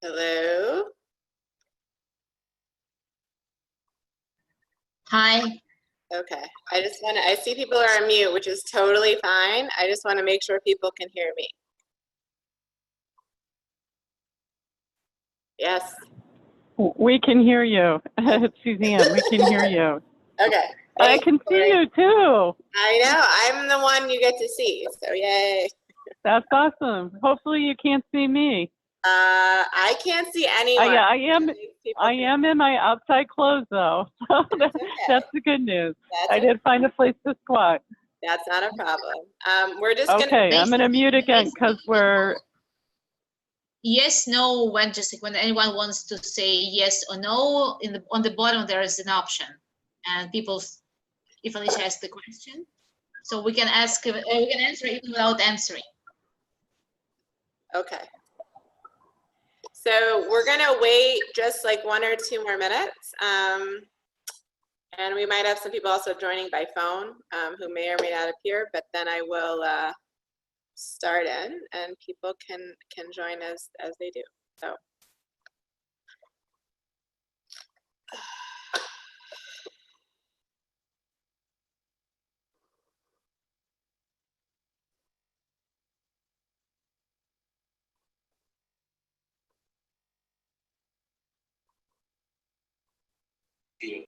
Hello. Hi. Okay. I see people are on mute, which is totally fine. I just want to make sure people can hear me. Yes. We can hear you. Suzanne, we can hear you. Okay. I can see you too. I know. I'm the one you get to see. So yay. That's awesome. Hopefully you can't see me. I can't see anyone. I am in my outside clothes though. So that's the good news. I did find a place to squat. That's not a problem. We're just okay. I'm gonna mute again because we're. Yes, no. When anyone wants to say yes or no, on the bottom there is an option, and if Alicia asks the question, so we can answer even without answering. Okay. So we're gonna wait just like 1 or 2 more minutes. And we might have some people also joining by phone who may or may not appear, but then I will start in and people can join as they do. So. Yeah.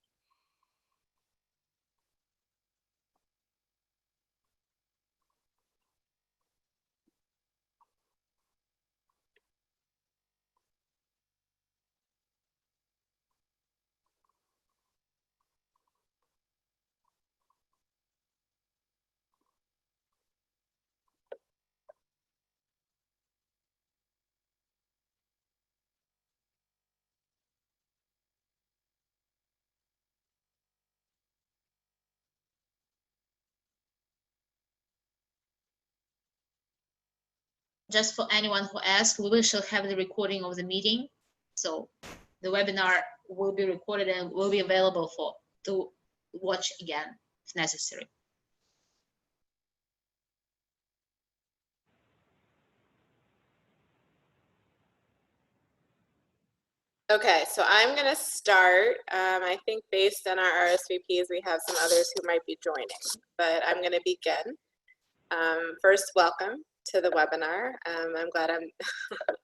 Just for anyone who asks, we will have the recording of the meeting. So the webinar will be recorded and will be available to watch again if necessary. Okay, so I'm going to start. I think based on our RSVPs, we have some others who might be joining, but I'm going to begin. First, welcome to the webinar. I'm glad I'm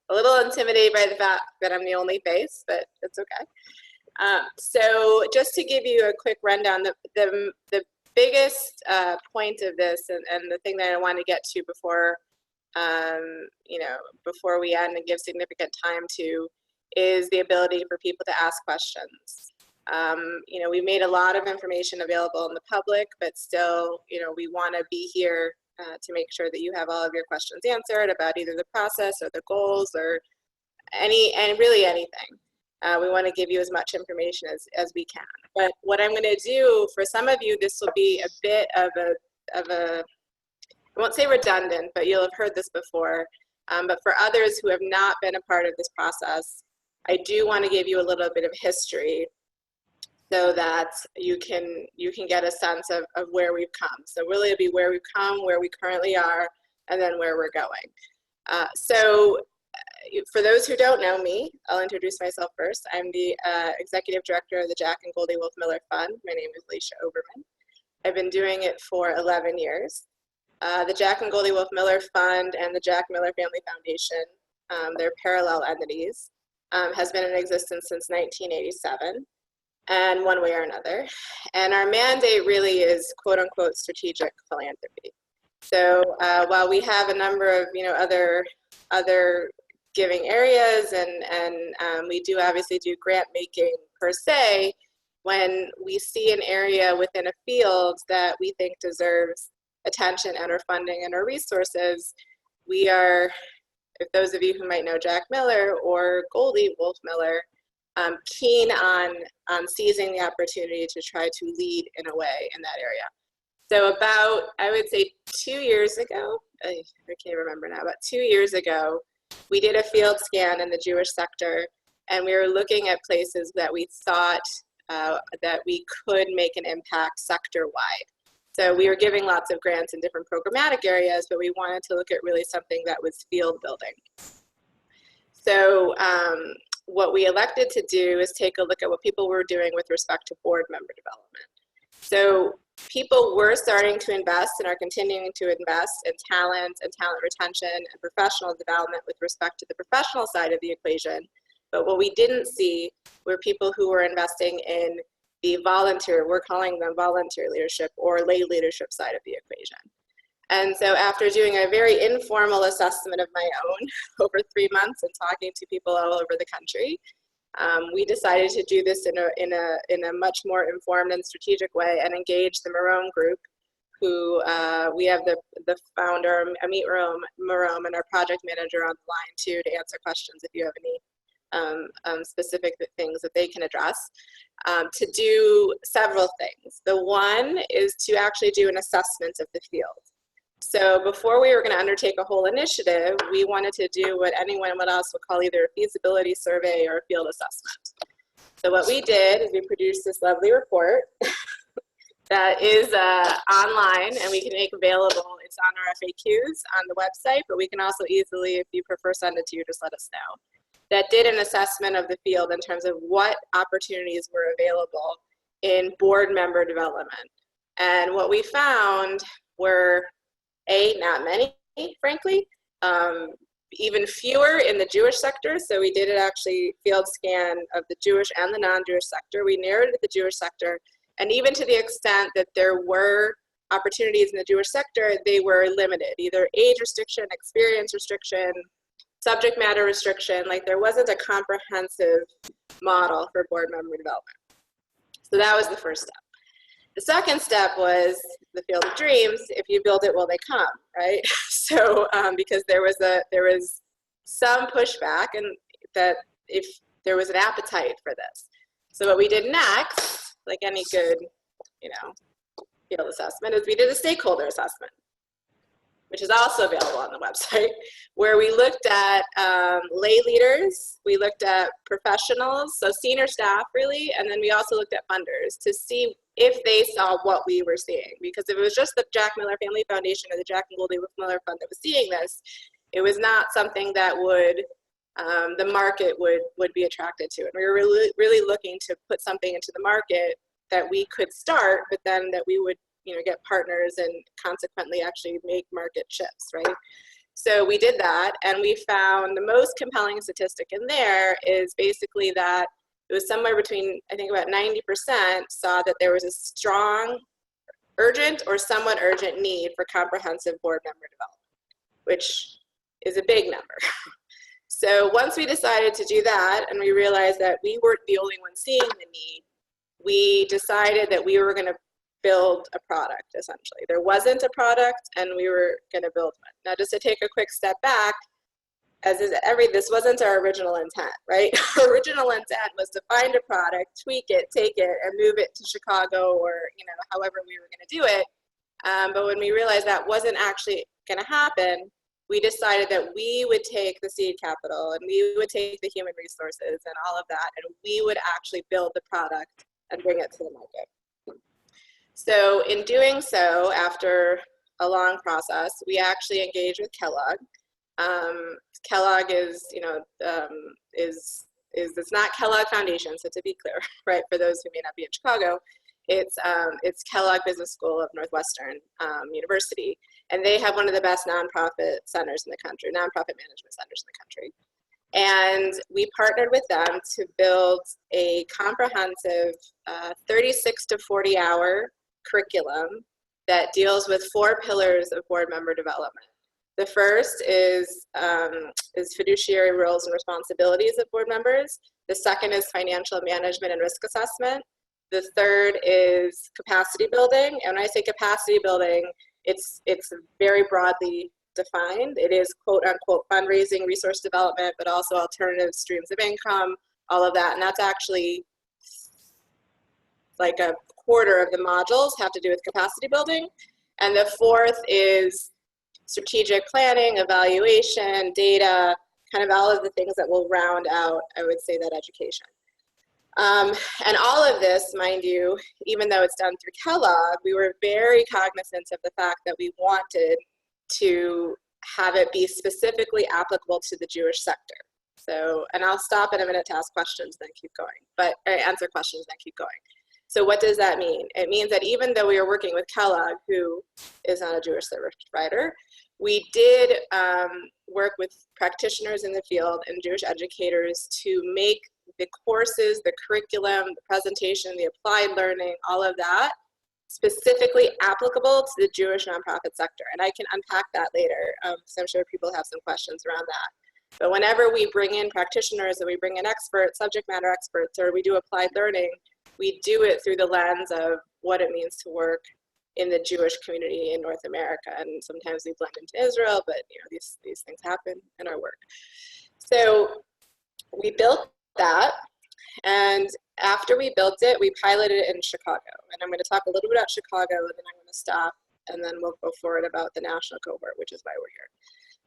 a little intimidated by the fact that I'm the only face, but it's okay. So just to give you a quick rundown, the biggest point of this and the thing that I want to get to before, before we end and give significant time to is the ability for people to ask questions. We made a lot of information available in the public, but still, we want to be here to make sure that you have all of your questions answered about either the process or the goals or really anything. We want to give you as much information as we can. But what I'm going to do for some of you, this will be a bit of a I won't say redundant, but you'll have heard this before. But for others who have not been a part of this process, I do want to give you a little bit of history so that you can get a sense of where we've come. So really it'll be where we've come, where we currently are, and then where we're going. So for those who don't know me, I'll introduce myself first. I'm the Executive Director of the Jack and Goldie Wolfe Miller Fund. My name is Alicia Oberman. I've been doing it for 11 years. The Jack and Goldie Wolfe Miller Fund and the Jack Miller Family Foundation, they're parallel entities, has been in existence since 1987, and one way or another. And our mandate really is quote unquote strategic philanthropy. So while we have a number of other giving areas and we do obviously do grant making per se, when we see an area within a field that we think deserves attention and our funding and our resources, we are, if those of you who might know Jack Miller or Goldie Wolfe Miller, keen on seizing the opportunity to try to lead in a way in that area. So about, I would say 2 years ago, I can't remember now, about 2 years ago, we did a field scan in the Jewish sector, and we were looking at places that we thought that we could make an impact sector-wide. So we were giving lots of grants in different programmatic areas, but we wanted to look at really something that was field building. So what we elected to do is take a look at what people were doing with respect to board member development. So people were starting to invest and are continuing to invest in talent and talent retention and professional development with respect to the professional side of the equation. But what we didn't see were people who were investing in the volunteer, we're calling them volunteer leadership or lay leadership side of the equation. And so after doing a very informal assessment of my own over 3 months and talking to people all over the country, we decided to do this in a much more informed and strategic way and engage the Marom Group, who we have the founder, Amit Marom, and our project manager on the line too to answer questions if you have any specific things that they can address, to do several things. The one is to actually do an assessment of the field. So before we were going to undertake a whole initiative, we wanted to do what anyone else would call either a feasibility survey or a field assessment. So what we did is we produced this lovely report that is online and we can make available. It's on our FAQs on the website, but we can also easily, if you prefer, send it to you, just let us know. That did an assessment of the field in terms of what opportunities were available in board member development. And what we found were not many, frankly, even fewer in the Jewish sector. So we did an actually field scan of the Jewish and the non-Jewish sector. We narrowed it to the Jewish sector, and even to the extent that there were opportunities in the Jewish sector, they were limited, either age restriction, experience restriction, subject matter restriction. Like there wasn't a comprehensive model for board member development. So that was the first step. The second step was the field of dreams. If you build it, will they come, right? So because there was some pushback, and that if there was an appetite for this. So what we did next, like any good, field assessment, is we did a stakeholder assessment, which is also available on the website, where we looked at lay leaders, we looked at professionals, so senior staff really, and then we also looked at funders to see if they saw what we were seeing. Because if it was just the Jack Miller Family Foundation or the Jack and Goldie Miller Fund that was seeing this, it was not something that would, the market would be attracted to. And we were really looking to put something into the market that we could start, but then that we would get partners and consequently actually make market shifts, right? So we did that, and we found the most compelling statistic in there is basically that it was somewhere between, I think about 90% saw that there was a strong, urgent or somewhat urgent need for comprehensive board member development, which is a big number. So once we decided to do that, and we realized that we weren't the only ones seeing the need, we decided that we were going to build a product, essentially. There wasn't a product, and we were going to build one. Now, just to take a quick step back, this wasn't our original intent, right? Our original intent was to find a product, tweak it, take it, and move it to Chicago or, however we were going to do it. But when we realized that wasn't actually going to happen, we decided that we would take the seed capital and we would take the human resources and all of that, and we would actually build the product and bring it to the market. So in doing so, after a long process, we actually engaged with Kellogg. Kellogg is, it's not Kellogg Foundation, so to be clear, right, for those who may not be in Chicago, it's Kellogg Business School of Northwestern University, and they have one of the best nonprofit centers in the country, nonprofit management centers in the country. And we partnered with them to build a comprehensive 36 to 40 hour curriculum that deals with 4 pillars of board member development. The first is fiduciary roles and responsibilities of board members. The second is financial management and risk assessment. The third is capacity building. And when I say capacity building, it's very broadly defined. It is quote unquote fundraising, resource development, but also alternative streams of income, all of that. And that's actually like a quarter of the modules have to do with capacity building. And the fourth is strategic planning, evaluation, data, kind of all of the things that will round out, I would say, that education. And all of this, mind you, even though it's done through Kellogg, we were very cognizant of the fact that we wanted to have it be specifically applicable to the Jewish sector. So, and I'll stop in a minute to ask questions, then keep going, but answer questions, then keep going. So what does that mean? It means that even though we are working with Kellogg, who is not a Jewish service provider, we did work with practitioners in the field and Jewish educators to make the courses, the curriculum, the presentation, the applied learning, all of that specifically applicable to the Jewish nonprofit sector. And I can unpack that later, because I'm sure people have some questions around that. But whenever we bring in practitioners or we bring in experts, subject matter experts, or we do applied learning, we do it through the lens of what it means to work in the Jewish community in North America. And sometimes we blend into Israel, but you know, these things happen in our work. So we built that, and after we built it, we piloted it in Chicago. And I'm going to talk a little bit about Chicago, and then I'm going to stop, and then we'll go forward about the national cohort, which is why we're here.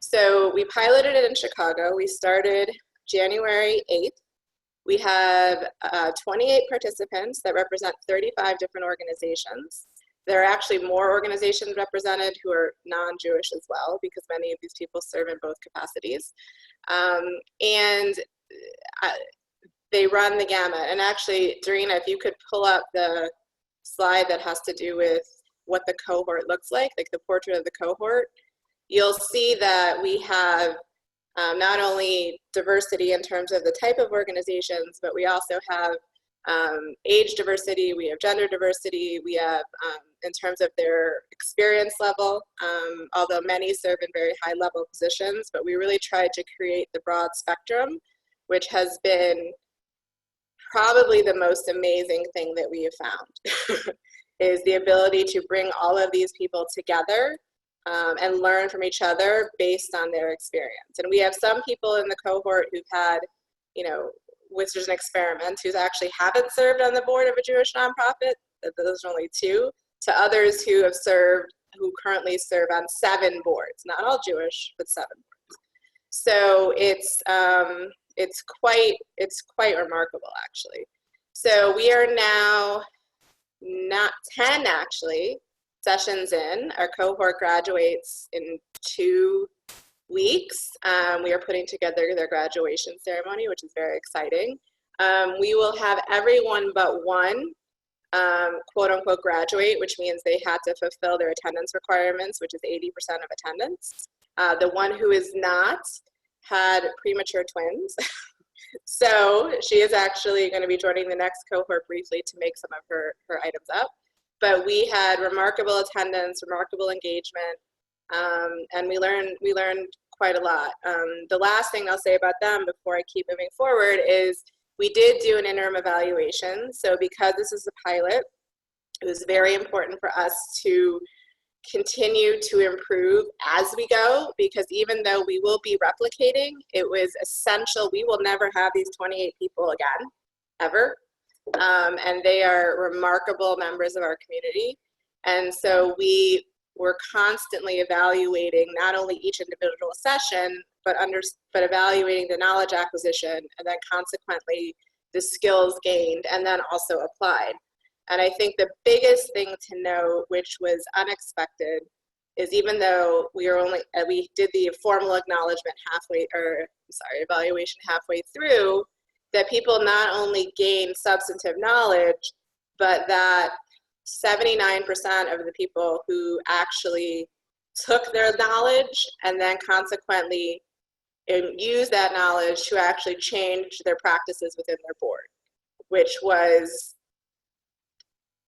So we piloted it in Chicago. We started January 8th. We have 28 participants that represent 35 different organizations. There are actually more organizations represented who are non-Jewish as well, because many of these people serve in both capacities. And they run the gamut. And actually, Dorina, if you could pull up the slide that has to do with what the cohort looks like the portrait of the cohort, you'll see that we have not only diversity in terms of the type of organizations, but we also have age diversity, we have gender diversity, we have in terms of their experience level, although many serve in very high level positions, but we really tried to create the broad spectrum, which has been probably the most amazing thing that we have found, is the ability to bring all of these people together and learn from each other based on their experience. And we have some people in the cohort who've had, you know, which is an experiment, who actually haven't served on the board of a Jewish nonprofit, those are only 2, to others who have served, who currently serve on 7 boards, not all Jewish, but 7 boards. So it's quite remarkable, actually. So we are now not 10 actually sessions in. Our cohort graduates in 2 weeks. We are putting together their graduation ceremony, which is very exciting. We will have everyone but one quote unquote graduate, which means they had to fulfill their attendance requirements, which is 80% of attendance. The one who is not had premature twins. So she is actually going to be joining the next cohort briefly to make some of her items up. But we had remarkable attendance, remarkable engagement, and we learned quite a lot. The last thing I'll say about them before I keep moving forward is we did do an interim evaluation. So because this is a pilot, it was very important for us to continue to improve as we go, because even though we will be replicating, it was essential. We will never have these 28 people again, ever. And they are remarkable members of our community. And so we were constantly evaluating not only each individual session, but evaluating the knowledge acquisition, and then consequently the skills gained, and then also applied. And I think the biggest thing to note, which was unexpected, is even though we did the formal acknowledgement evaluation halfway through, that people not only gained substantive knowledge, but that 79% of the people who actually took their knowledge and then consequently used that knowledge to actually change their practices within their board, which was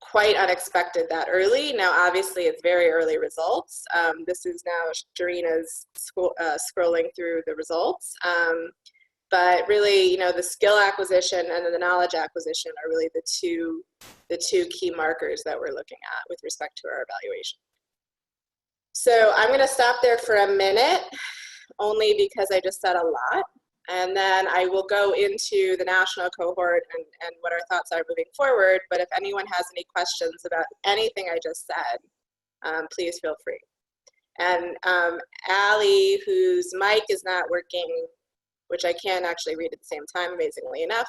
quite unexpected that early. Now, obviously, it's very early results. This is now Dorina's scrolling through the results. But really, you know, the skill acquisition and then the knowledge acquisition are really the two key markers that we're looking at with respect to our evaluation. So I'm going to stop there for a minute, only because I just said a lot. And then I will go into the national cohort and what our thoughts are moving forward. But if anyone has any questions about anything I just said, please feel free. And Ali, whose mic is not working, which I can actually read at the same time, amazingly enough,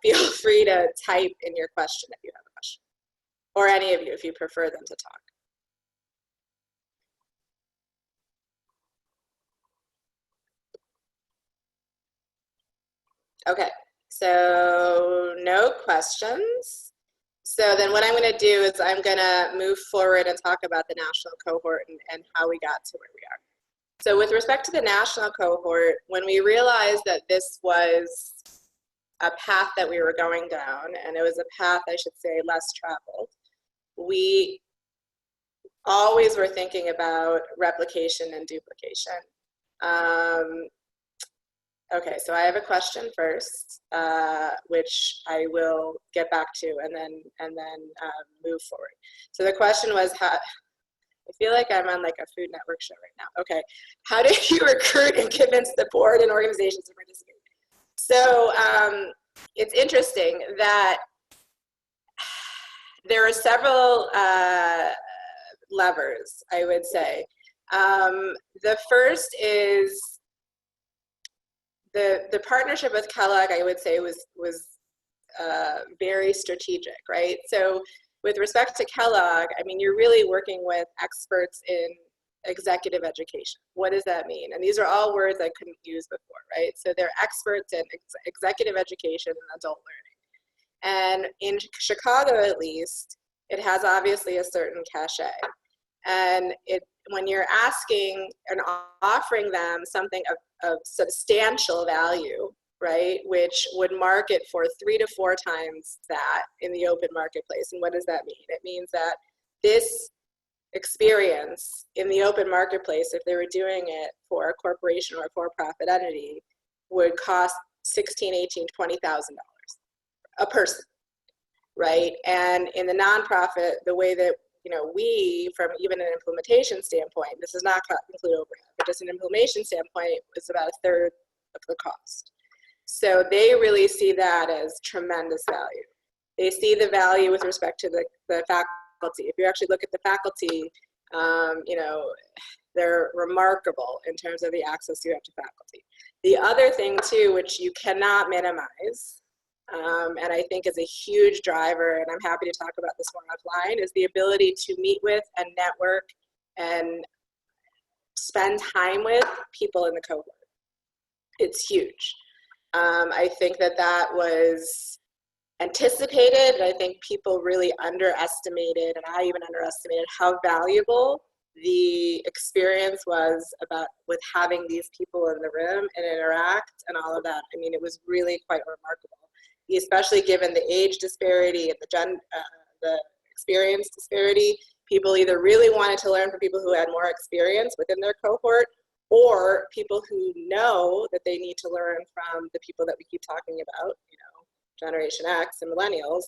feel free to type in your question if you have a question, or any of you if you prefer them to talk. Okay, so no questions. So then what I'm going to do is I'm going to move forward and talk about the national cohort and how we got to where we are. So with respect to the national cohort, when we realized that this was a path that we were going down, and it was a path, I should say, less traveled, we always were thinking about replication and duplication. Okay, so I have a question first, which I will get back to, and then move forward. So the question was, how, I feel like I'm on like a Food Network show right now. Okay, how did you recruit and convince the board and organizations to participate? So it's interesting that there are several levers, I would say. The first is the partnership with Kellogg, I would say, was very strategic, right? So with respect to Kellogg, I mean, you're really working with experts in executive education. What does that mean? And these are all words I couldn't use before, right? So they're experts in executive education and adult learning. And in Chicago, at least, it has obviously a certain cachet. And when you're asking and offering them something of substantial value, right, which would market for 3 to 4 times that in the open marketplace. And what does that mean? It means that this experience in the open marketplace, if they were doing it for a corporation or a for-profit entity, would cost $16,000, $18,000, $20,000 a person, right? And in the nonprofit, the way that, you know, we, from even an implementation standpoint, this does not include overhead, but just an implementation standpoint, is about 1/3 of the cost. So they really see that as tremendous value. They see the value with respect to the faculty. If you actually look at the faculty, you know, they're remarkable in terms of the access you have to faculty. The other thing too, which you cannot minimize, and I think is a huge driver, and I'm happy to talk about this more offline, is the ability to meet with and network and spend time with people in the cohort. It's huge. I think that was anticipated, and I think people really underestimated, and I even underestimated how valuable the experience was with having these people in the room and interact and all of that. I mean, it was really quite remarkable, especially given the age disparity and the experience disparity. People either really wanted to learn from people who had more experience within their cohort, or people who know that they need to learn from the people that we keep talking about, you know, Generation X and millennials,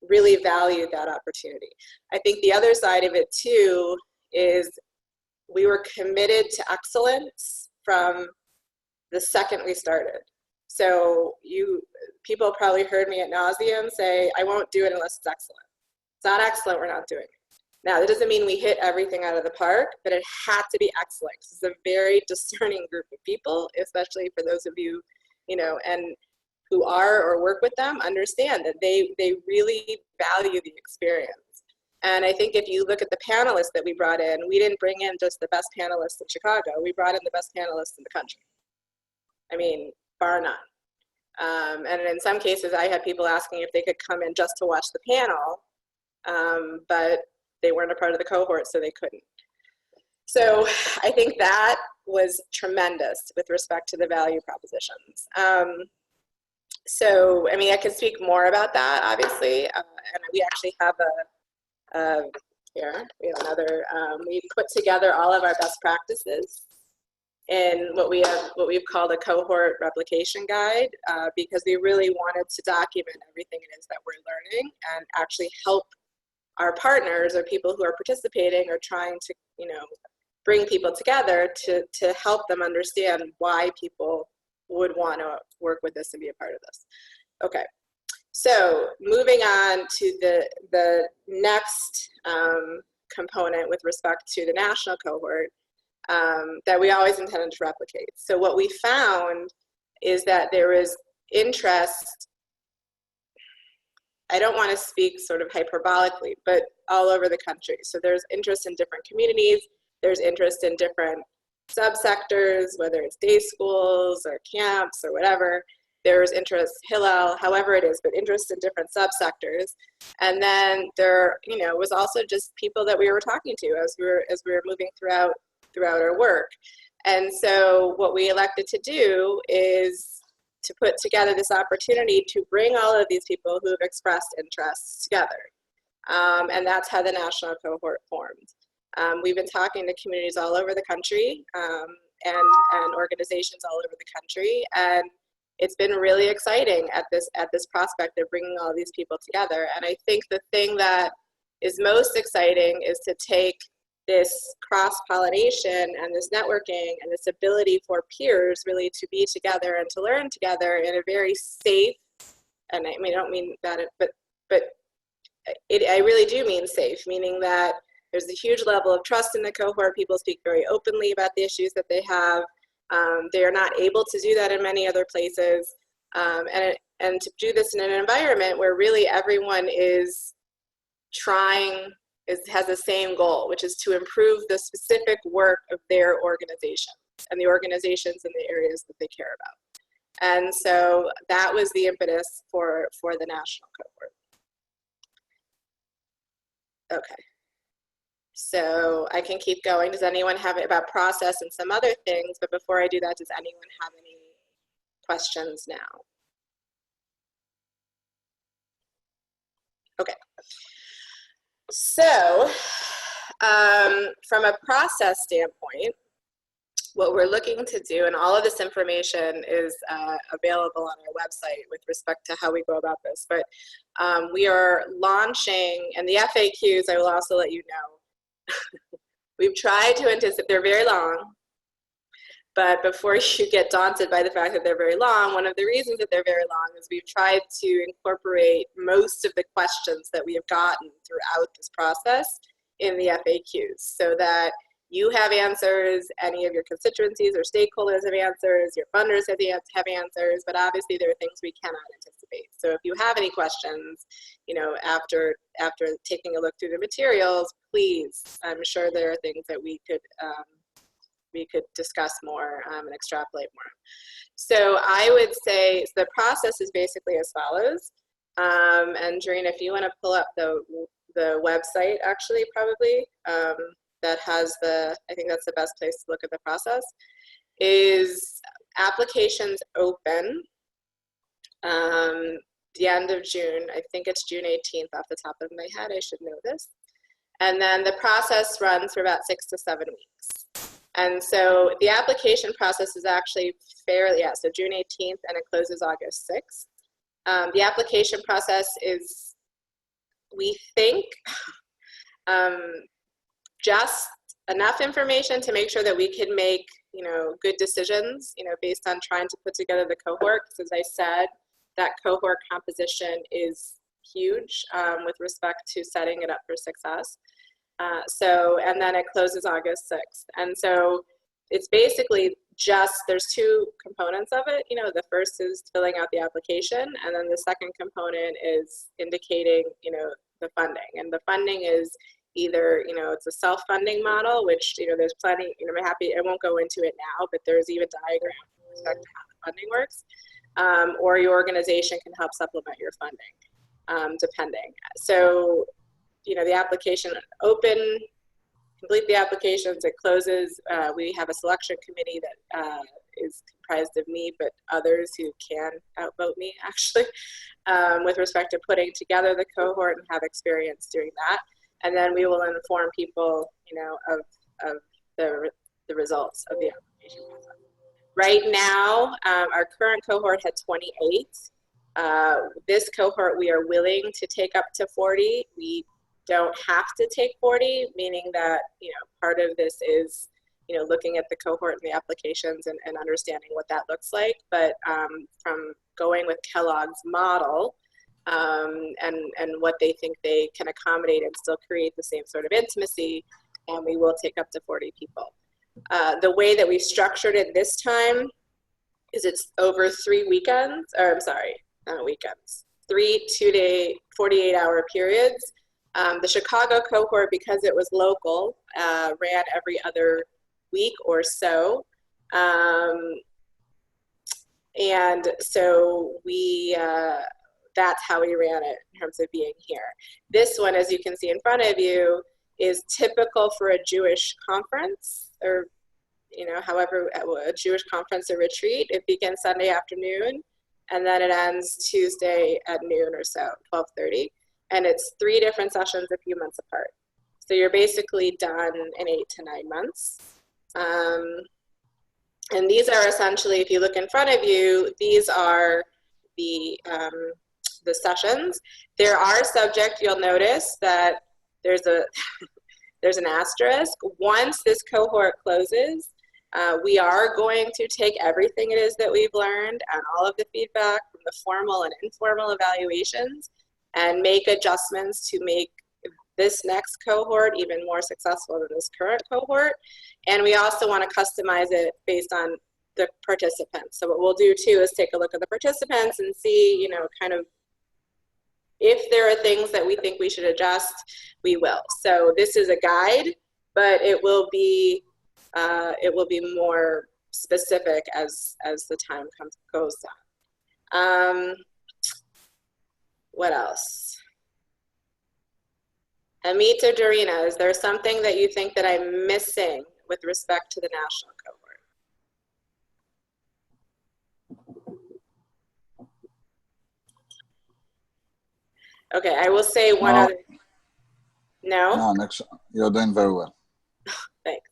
really valued that opportunity. I think the other side of it too is we were committed to excellence from the second we started. So people probably heard me ad nauseum say, I won't do it unless it's excellent. It's not excellent, we're not doing it. Now, that doesn't mean we hit everything out of the park, but it had to be excellent. This is a very discerning group of people, especially for those of you, you know, and who are or work with them, understand that they really value the experience. And I think if you look at the panelists that we brought in, we didn't bring in just the best panelists in Chicago, we brought in the best panelists in the country. I mean, bar none. And in some cases, I had people asking if they could come in just to watch the panel, but they weren't a part of the cohort, so they couldn't. So I think that was tremendous with respect to the value propositions. So, I mean, I could speak more about that, obviously, and we actually have here, we have another, we put together all of our best practices in what we've called a cohort replication guide, because we really wanted to document everything it is that we're learning and actually help our partners or people who are participating or trying to, you know, bring people together to help them understand why people would want to work with us and be a part of this. Okay, so moving on to the next component with respect to the national cohort that we always intended to replicate. So what we found is that there was interest, I don't want to speak sort of hyperbolically, but all over the country. So there's interest in different communities, there's interest in different subsectors, whether it's day schools or camps or whatever. there's interest, Hillel, however it is, but interest in different subsectors. And then there, was also just people that we were talking to as we were moving throughout our work. And so what we elected to do is to put together this opportunity to bring all of these people who have expressed interests together. And that's how the national cohort formed. We've been talking to communities all over the country and organizations all over the country, and it's been really exciting at this prospect of bringing all these people together. And I think the thing that is most exciting is to take this cross-pollination and this networking and this ability for peers really to be together and to learn together in a very safe, and I don't mean that, but I really do mean safe, meaning that there's a huge level of trust in the cohort. People speak very openly about the issues that they have. They are not able to do that in many other places. And to do this in an environment where really everyone is has the same goal, which is to improve the specific work of their organizations and the organizations in the areas that they care about. And so that was the impetus for the national cohort. Okay. So I can keep going. Does anyone have it about process and some other things? But before I do that, does anyone have any questions now? Okay. So from a process standpoint, what we're looking to do, and all of this information is available on our website with respect to how we go about this, but we are launching, and the FAQs, I will also let you know, we've tried to anticipate, they're very long, but before you get daunted by the fact that they're very long, one of the reasons that they're very long is we've tried to incorporate most of the questions that we have gotten throughout this process in the FAQs, so that you have answers, any of your constituencies or stakeholders have answers, your funders have answers, but obviously there are things we cannot anticipate. So if you have any questions, after taking a look through the materials, please, I'm sure there are things that we could discuss more and extrapolate more. So I would say the process is basically as follows. And Doreen, if you want to pull up the website, actually, probably, that has I think that's the best place to look at the process, is applications open the end of June. I think it's June 18th off the top of my head. I should know this. And then the process runs for about 6 to 7 weeks. And so the application process is actually so June 18th, and it closes August 6th. The application process is, we think, just enough information to make sure that we can make, good decisions, based on trying to put together the cohort. Because as I said, that cohort composition is huge with respect to setting it up for success. And then it closes August 6th. And so it's basically there's two components of it. The first is filling out the application, and then the second component is indicating, the funding. And the funding is either, it's a self-funding model, which, there's plenty, I'm happy, I won't go into it now, but there's even diagrams with respect to how the funding works, or your organization can help supplement your funding, depending. So, the application open, complete the applications, it closes. We have a selection committee that is comprised of me, but others who can outvote me, actually, with respect to putting together the cohort and have experience doing that. And then we will inform people, of the results of the application process. Right now, our current cohort had 28. This cohort, we are willing to take up to 40. We don't have to take 40, meaning that, part of this is, looking at the cohort and the applications and understanding what that looks like. But from going with Kellogg's model, and what they think they can accommodate and still create the same sort of intimacy, and we will take up to 40 people. The way that we structured it this time is it's over 3 weekends, or I'm sorry, not weekends, 3 2-day, 48-hour periods. The Chicago cohort, because it was local, ran every other week or so. And so that's how we ran it in terms of being here. This one, as you can see in front of you, is typical for a Jewish conference, or however, a Jewish conference or retreat. It begins Sunday afternoon, and then it ends Tuesday at noon or so, 12:30. And it's 3 different sessions a few months apart. So you're basically done in 8 to 9 months. And these are essentially, if you look in front of you, these are the sessions. There are subjects, you'll notice that there's an asterisk. Once this cohort closes, we are going to take everything it is that we've learned and all of the feedback from the formal and informal evaluations and make adjustments to make this next cohort even more successful than this current cohort. And we also want to customize it based on the participants. So what we'll do too is take a look at the participants and see, kind of if there are things that we think we should adjust, we will. So this is a guide, but it will be more specific as the time goes on. What else? Amit or Dorina, is there something that you think that I'm missing with respect to the national cohort? Okay, I will say one other. No? No, you're doing very well. Thanks.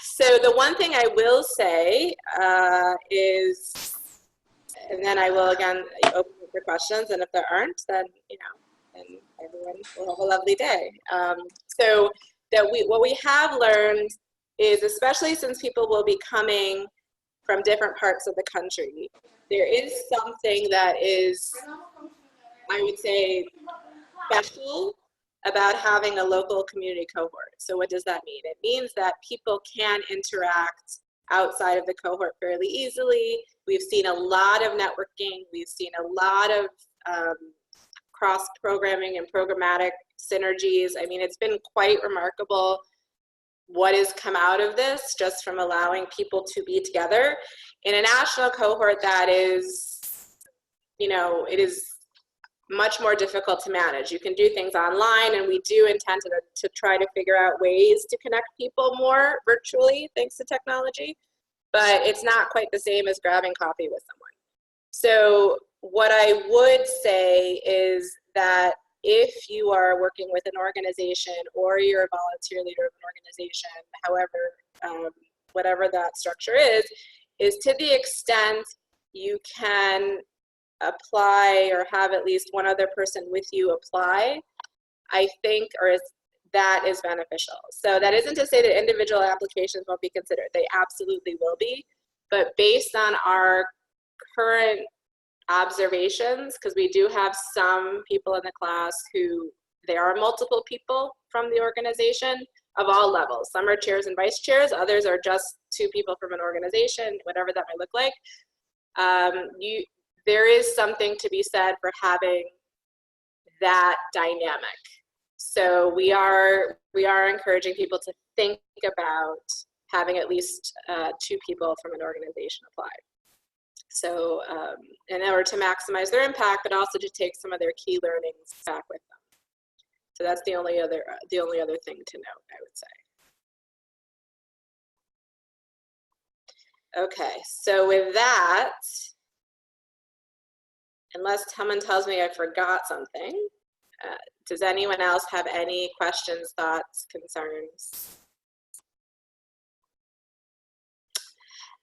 So the one thing I will say is, and then I will again open up for questions, and if there aren't, then and everyone will have a lovely day. So that what we have learned is, especially since people will be coming from different parts of the country, there is something that is, I would say, special about having a local community cohort. So what does that mean? It means that people can interact outside of the cohort fairly easily. We've seen a lot of networking. We've seen a lot of cross-programming and programmatic synergies. I mean, it's been quite remarkable what has come out of this just from allowing people to be together. In a national cohort, that is, it is much more difficult to manage. You can do things online, and we do intend to try to figure out ways to connect people more virtually thanks to technology, but it's not quite the same as grabbing coffee with someone. So what I would say is that if you are working with an organization or you're a volunteer leader of an organization, however, whatever that structure is to the extent you can apply or have at least one other person with you apply, I think, that is beneficial. So that isn't to say that individual applications won't be considered. They absolutely will be, but based on our current observations, because we do have some people in the class who, there are multiple people from the organization of all levels. Some are chairs and vice chairs, others are just 2 people from an organization, whatever that might look like. There is something to be said for having that dynamic. So we are encouraging people to think about having at least 2 people from an organization apply. So in order to maximize their impact, but also to take some of their key learnings back with them. So that's the only other thing to note, I would say. Okay, so with that, unless someone tells me I forgot something, does anyone else have any questions, thoughts, concerns?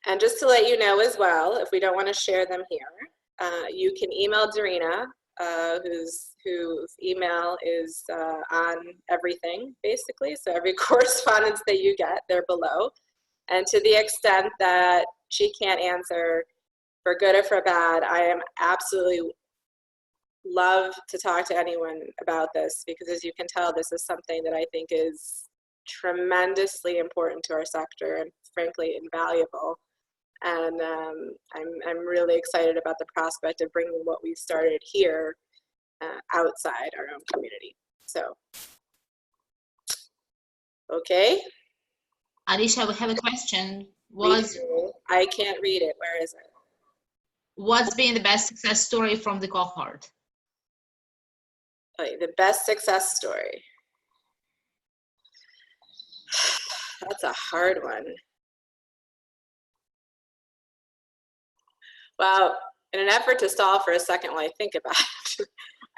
And just to let you know as well, if we don't want to share them here, you can email Dorina, whose email is on everything, basically. So every correspondence that you get, they're below. And to the extent that she can't answer, for good or for bad, I am absolutely love to talk to anyone about this, because as you can tell, this is something that I think is tremendously important to our sector and frankly invaluable. And I'm really excited about the prospect of bringing what we've started here outside our own community. So, okay. Alicia, we have a question I can't read it. Where is it? What's been the best success story from the cohort? The best success story. That's a hard one. Well, in an effort to stall for a second while I think about it,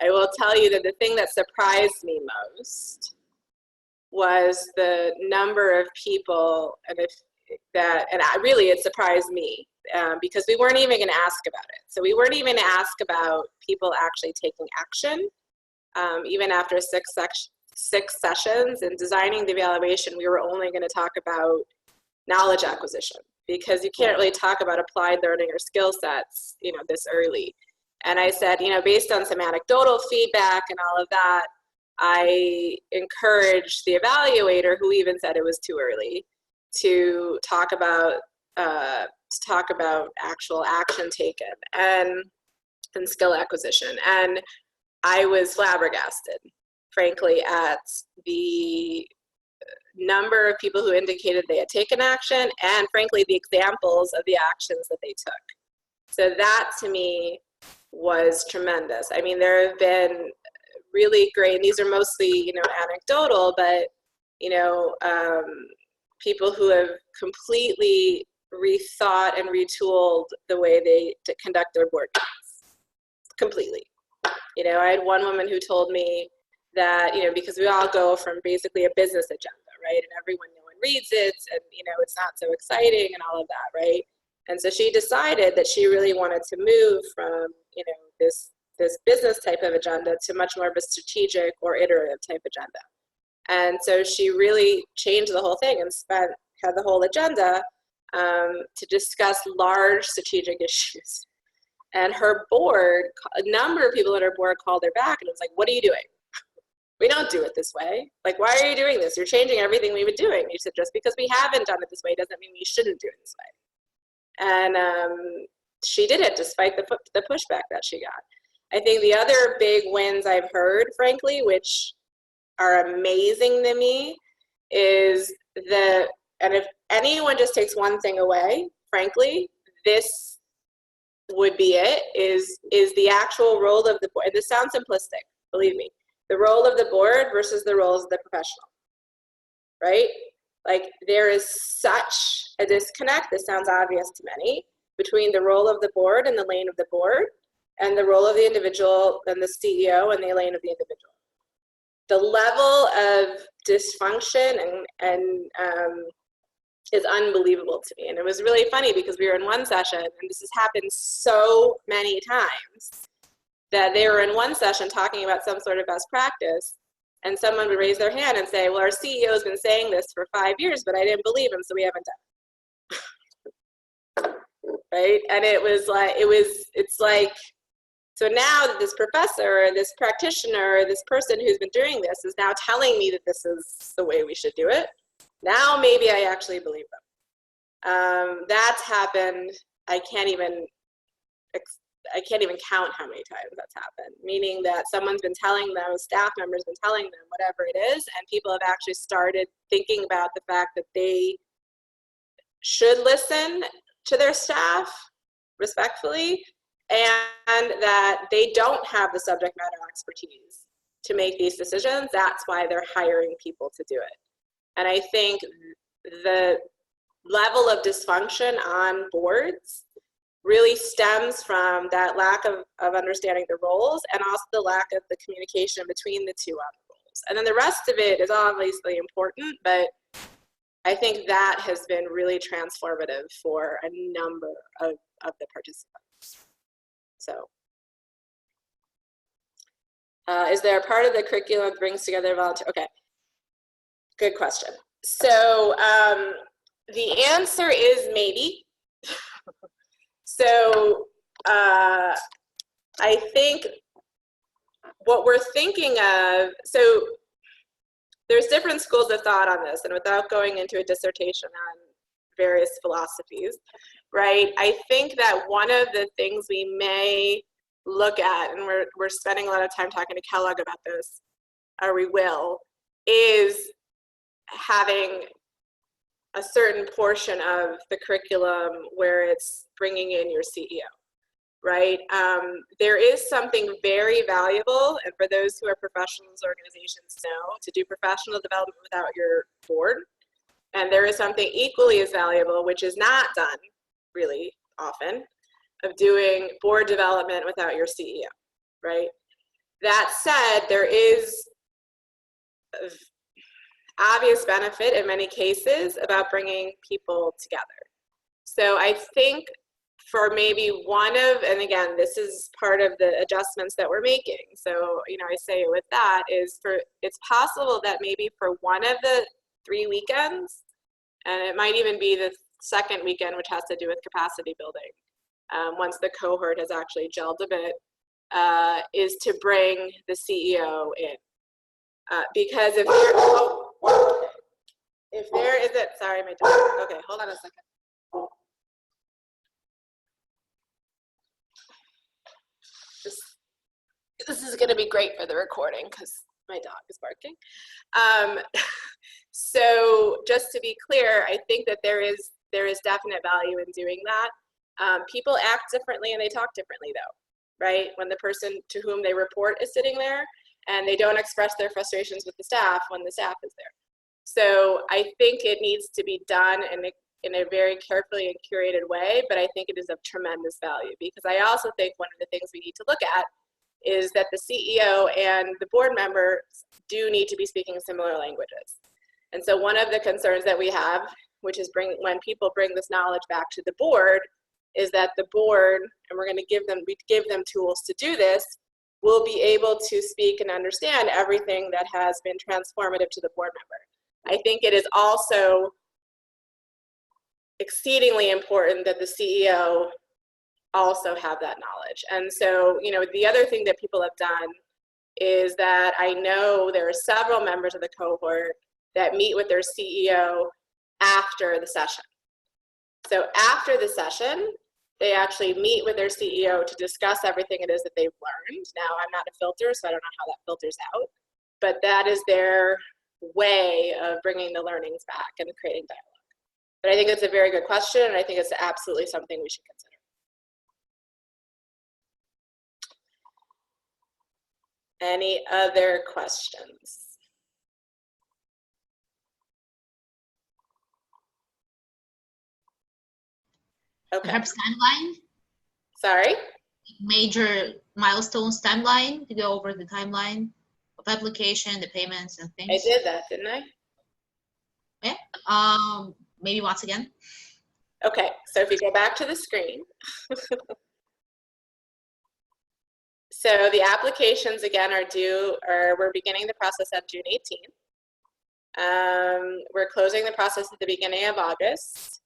I will tell you that the thing that surprised me most was the number of people, and really it surprised me because we weren't even going to ask about it. So we weren't even going to ask about people actually taking action. Even after six sessions in designing the evaluation, we were only going to talk about knowledge acquisition, because you can't really talk about applied learning or skill sets, this early. And I said, based on some anecdotal feedback and all of that, I encouraged the evaluator, who even said it was too early, to talk about actual action taken and skill acquisition. And I was flabbergasted, frankly, at the number of people who indicated they had taken action, and frankly, the examples of the actions that they took. So that to me was tremendous. I mean, there have been really great, and these are mostly, anecdotal, but, people who have completely rethought and retooled the way they conduct their board meetings. Completely. I had one woman who told me that, because we all go from basically a business agenda, right? And no one reads it, and, it's not so exciting and all of that, right? And so she decided that she really wanted to move from, this business type of agenda to much more of a strategic or iterative type agenda. And so she really changed the whole thing and had the whole agenda to discuss large strategic issues. And her board, a number of people at her board called her back and was like, what are you doing? We don't do it this way. Like, why are you doing this? You're changing everything we've been doing. She said, just because we haven't done it this way doesn't mean we shouldn't do it this way. And she did it despite the pushback that she got. I think the other big wins I've heard, frankly, which are amazing to me, is and if anyone just takes one thing away, frankly, this would be it, is the actual role of the board. And this sounds simplistic, believe me. The role of the board versus the roles of the professional, right? Like, there is such a disconnect, this sounds obvious to many, between the role of the board and the lane of the board, and the role of the individual and the CEO and the lane of the individual. The level of dysfunction is unbelievable to me. And it was really funny because we were in one session, and this has happened so many times, that they were in one session talking about some sort of best practice, and someone would raise their hand and say, well, our CEO has been saying this for 5 years, but I didn't believe him, so we haven't done it. Right? And it's like, so now that this professor, or this practitioner, or this person who's been doing this is now telling me that this is the way we should do it, now maybe I actually believe them. That's happened. I can't even count how many times that's happened, meaning that someone's been telling them, a staff member's been telling them whatever it is, and people have actually started thinking about the fact that they should listen to their staff respectfully, and that they don't have the subject matter expertise to make these decisions. That's why they're hiring people to do it. And I think the level of dysfunction on boards really stems from that lack of understanding the roles, and also the lack of the communication between the two on the roles. And then the rest of it is obviously important, but I think that has been really transformative for a number of the participants. So, is there a part of the curriculum that brings together volunteer? Okay, good question. So the answer is maybe. So I think what we're thinking of, so there's different schools of thought on this, and without going into a dissertation on various philosophies, right? I think that one of the things we may look at, and we're spending a lot of time talking to Kellogg about this, or we will, is having a certain portion of the curriculum where it's bringing in your CEO, right? There is something very valuable, and for those who are professionals, organizations know, to do professional development without your board. And there is something equally as valuable, which is not done really often, of doing board development without your CEO, right? That said, there is obvious benefit in many cases about bringing people together. So I think for maybe one of, and again, this is part of the adjustments that we're making. So, you know, I say with that is it's possible that maybe for one of the 3 weekends, and it might even be the second weekend, which has to do with capacity building, once the cohort has actually gelled a bit, is to bring the CEO in. Because if there isn't, sorry, my dog. Okay, hold on a second. This is going to be great for the recording because my dog is barking. So just to be clear, I think that there is definite value in doing that. People act differently and they talk differently though, right? When the person to whom they report is sitting there, and they don't express their frustrations with the staff when the staff is there. So I think it needs to be done in a very carefully and curated way, but I think it is of tremendous value, because I also think one of the things we need to look at is that the CEO and the board members do need to be speaking similar languages. And so one of the concerns that we have, which is when people bring this knowledge back to the board, is that the board, and we're going to give them tools to do this, will be able to speak and understand everything that has been transformative to the board member. I think it is also exceedingly important that the CEO also have that knowledge. And so, you know, the other thing that people have done is that I know there are several members of the cohort that meet with their CEO after the session. So after the session, they actually meet with their CEO to discuss everything it is that they've learned. Now, I'm not a filter, so I don't know how that filters out, but that is their way of bringing the learnings back and creating dialogue. But I think it's a very good question, and I think it's absolutely something we should consider. Any other questions? Okay. Perhaps timeline? Sorry? Major milestones timeline, to go over the timeline of application, the payments and things. I did that, didn't I? Yeah. Maybe once again. Okay, so if you go back to the screen. So the applications again are due, or we're beginning the process on June 18th. We're closing the process at the beginning of August.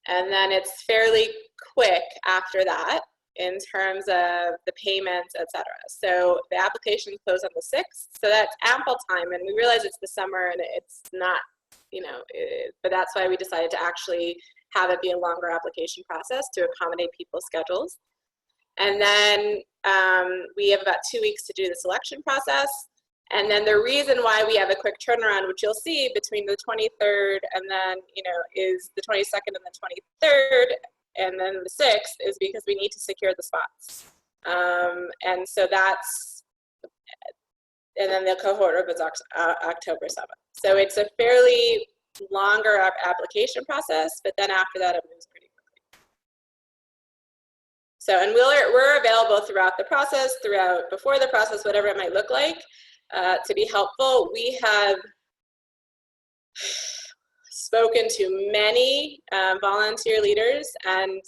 And then it's fairly quick after that in terms of the payments, et cetera. So the applications close on the 6th, so that's ample time. And we realize it's the summer and it's not, you know, but that's why we decided to actually have it be a longer application process to accommodate people's schedules. And then we have about 2 weeks to do the selection process. And then the reason why we have a quick turnaround, which you'll see between the 23rd and then, you know, is the 22nd and the 23rd and then the 6th, is because we need to secure the spots. And so that's, and then the cohort opens October 7th. So it's a fairly longer application process, but then after that, it moves pretty quickly. So, and we're available throughout the process, before the process, whatever it might look like. To be helpful. We have spoken to many volunteer leaders and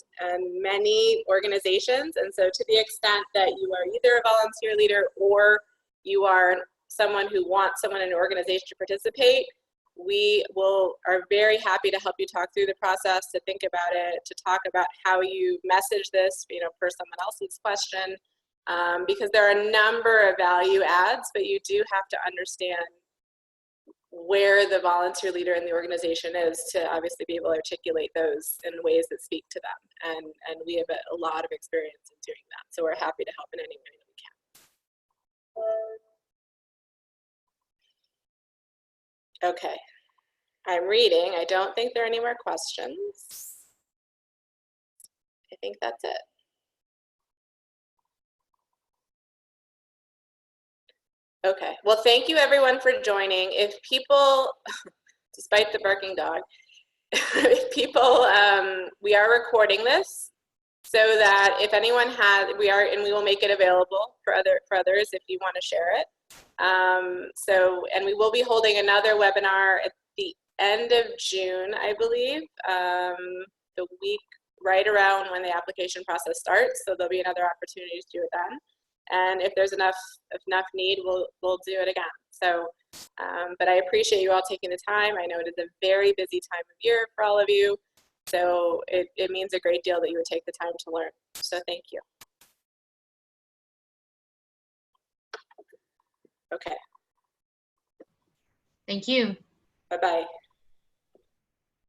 many organizations, and so to the extent that you are either a volunteer leader or you are someone who wants someone in an organization to participate, we are very happy to help you talk through the process, to think about it, to talk about how you message this, you know, per someone else's question. Because there are a number of value adds, but you do have to understand where the volunteer leader in the organization is to obviously be able to articulate those in ways that speak to them. And we have a lot of experience in doing that. So we're happy to help in any way that we can. Okay. I'm reading. I don't think there are any more questions. I think that's it. Okay, well, thank you everyone for joining. If people, despite the barking dog, if people, we are recording this so that if anyone has, we will make it available for others if you want to share it. And we will be holding another webinar at the end of June, I believe, the week right around when the application process starts. So there'll be another opportunity to do it then. And if there's enough need, we'll do it again. So, but I appreciate you all taking the time. I know it is a very busy time of year for all of you. So it means a great deal that you would take the time to learn. So thank you. Okay. Thank you. Bye-bye.